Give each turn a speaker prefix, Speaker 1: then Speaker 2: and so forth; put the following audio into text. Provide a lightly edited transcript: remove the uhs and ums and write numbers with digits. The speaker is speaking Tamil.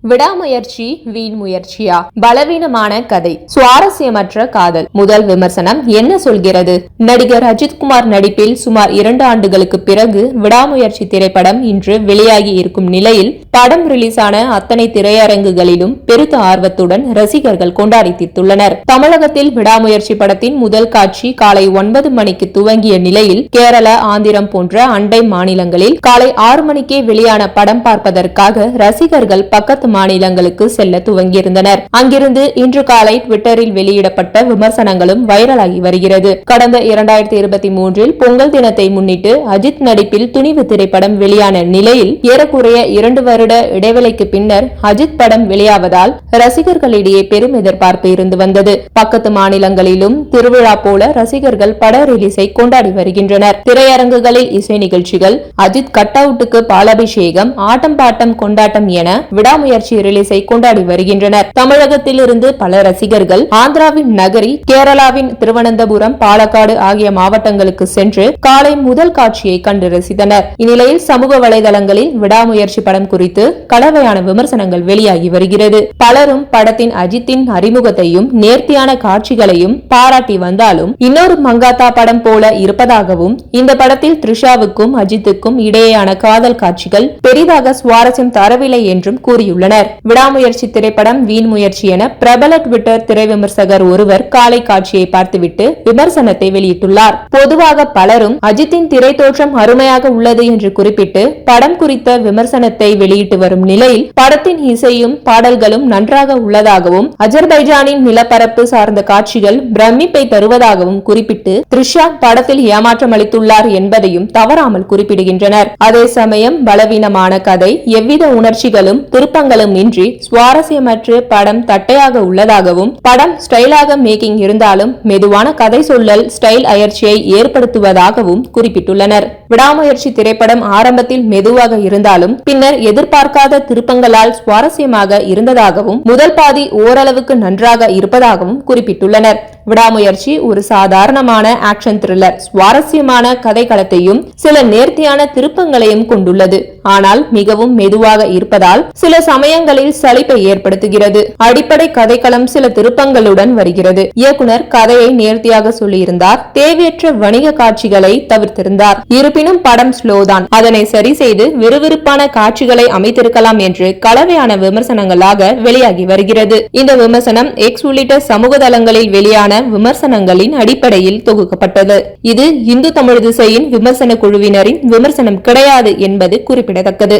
Speaker 1: விடாமுயற்சி வீண் முயற்சியா? பலவீனமான கதை, சுவாரஸ்யமற்ற காதல். முதல் விமர்சனம் என்ன சொல்கிறது? நடிகர் அஜித்குமார் நடிப்பில் சுமார் 2 ஆண்டுகளுக்கு பிறகு விடாமுயற்சி திரைப்படம் இன்று வெளியாகி இருக்கும் நிலையில் படம் ரிலீஸ் ஆன அத்தனை திரையரங்குகளிலும் பெருத்த ஆர்வத்துடன் ரசிகர்கள் கொண்டாடி தீர்த்துள்ளனர். தமிழகத்தில் விடாமுயற்சி படத்தின் முதல் காட்சி காலை 9 மணிக்கு துவங்கிய நிலையில் கேரளா, ஆந்திரம் போன்ற அண்டை மாநிலங்களில் காலை 6 மணிக்கே வெளியான படம் பார்ப்பதற்காக ரசிகர்கள் பக்கத்து மாநிலங்களுக்கு செல்ல துவங்கியிருந்தனர். அங்கிருந்து இன்று காலை ட்விட்டரில் வெளியிடப்பட்ட விமர்சனங்களும் வைரலாகி வருகிறது. கடந்த 2023 பொங்கல் தினத்தை முன்னிட்டு அஜித் நடிப்பில் துணிவு திரைப்படம் வெளியான நிலையில் ஏறக்குறைய 2 வருட இடைவெளிக்கு பின்னர் அஜித் படம் வெளியாவதால் ரசிகர்களிடையே பெரும் எதிர்பார்ப்பு இருந்து வந்தது. பக்கத்து மாநிலங்களிலும் திருவிழா போல ரசிகர்கள் பட ரிலீஸை கொண்டாடி வருகின்றனர். திரையரங்குகளில் இசை நிகழ்ச்சிகள், அஜித் கட் அவுட்டுக்கு பாலாபிஷேகம், ஆட்டம் பாட்டம் கொண்டாட்டம் என விடாமுயற்சி ரிலீஸை கொண்டாடி வருகின்றனர். தமிழகத்தில் இருந்து பல ரசிகர்கள் ஆந்திராவின் நகரி, கேரளாவின் திருவனந்தபுரம், பாலக்காடு ஆகிய மாவட்டங்களுக்கு சென்று காலை முதல் காட்சியை கண்டு ரசித்தனர். இந்நிலையில் சமூக வலைதளங்களில் விடாமுயற்சி படம் குறித்து கலவையான விமர்சனங்கள் வெளியாகி வருகிறது. பலரும் படத்தின் அஜித்தின் அறிமுகத்தையும் நேர்த்தியான காட்சிகளையும் பாராட்டி வந்தாலும் இன்னொரு மங்காத்தா படம் போல இருப்பதாகவும், இந்த படத்தில் த்ரிஷாவுக்கும் அஜித்துக்கும் இடையேயான காதல் காட்சிகள் பெரிதாக சுவாரஸ்யம் தரவில்லை என்றும் கூறியுள்ளனர். விடாமுயற்சி திரைப்படம் வீண் முயற்சி என பிரபல ட்விட்டர் திரை விமர்சகர் ஒருவர் காலை காட்சியை பார்த்துவிட்டு விமர்சனத்தை வெளியிட்டுள்ளார். பொதுவாக பலரும் அஜித்தின் திரை தோற்றம் அருமையாக உள்ளது என்று குறிப்பிட்டு படம் குறித்த விமர்சனத்தை வெளியிட்டு வரும் நிலையில் படத்தின் இசையும் பாடல்களும் நன்றாக உள்ளதாகவும், அஜர்பைஜானின் நிலப்பரப்பு சார்ந்த காட்சிகள் பிரமிப்பை தருவதாகவும் குறிப்பிட்டு த்ரிஷா படத்தில் ஏமாற்றம் அளித்துள்ளார் என்பதையும் தவறாமல் குறிப்பிடுகின்றனர். அதே சமயம் பலவீனமான கதை, எவ்வித உணர்ச்சிகளும் திருப்பங்களும் இன்றி சுவாரஸ்யமற்ற படம் தட்டையாக உள்ளதாகவும், படம் ஸ்டைலாக மேக்கிங் இருந்தாலும் மெதுவான கதை சொல்லல் ஸ்டைல் அயற்சியை ஏற்படுத்துவதாகவும் குறிப்பிட்டுள்ளனர். விடாமுயற்சி திரைப்படம் ஆரம்பத்தில் மெதுவாக இருந்தாலும் பின்னர் எதிர்பார்க்காத திருப்பங்களால் சுவாரஸ்யமாக இருந்ததாகவும், முதல் பாதி ஓரளவுக்கு நன்றாக இருப்பதாகவும் குறிப்பிட்டுள்ளனர். விடாமுயற்சி ஒரு சாதாரணமான ஆக்ஷன் த்ரில்லர், சுவாரஸ்யமான கதைக்களத்தையும் சில நேர்த்தியான திருப்பங்களையும் கொண்டுள்ளது. ஆனால் மிகவும் மெதுவாக இருப்பதால் சில சமயங்களில் சலிப்பை ஏற்படுத்துகிறது. அடிப்படை கதைக்களம் சில திருப்பங்களுடன் வருகிறது. இயக்குனர் கதையை நேர்த்தியாக சொல்லியிருந்தார், தேவையற்ற வணிக காட்சிகளை தவிர்த்திருந்தார். இருப்பினும் படம் ஸ்லோதான், அதனை சரி செய்து விறுவிறுப்பான காட்சிகளை அமைத்திருக்கலாம் என்று கலவையான விமர்சனங்களாக வெளியாகி வருகிறது. இந்த விமர்சனம் எக்ஸ் உள்ளிட்ட சமூக தளங்களில் வெளியான விமர்சனங்களின் அடிப்படையில் தொகுக்கப்பட்டது. இது இந்து தமிழ் திசையின் விமர்சன குழுவினரின் விமர்சனம் கிடையாது என்பது குறிப்பிடத்தக்கது.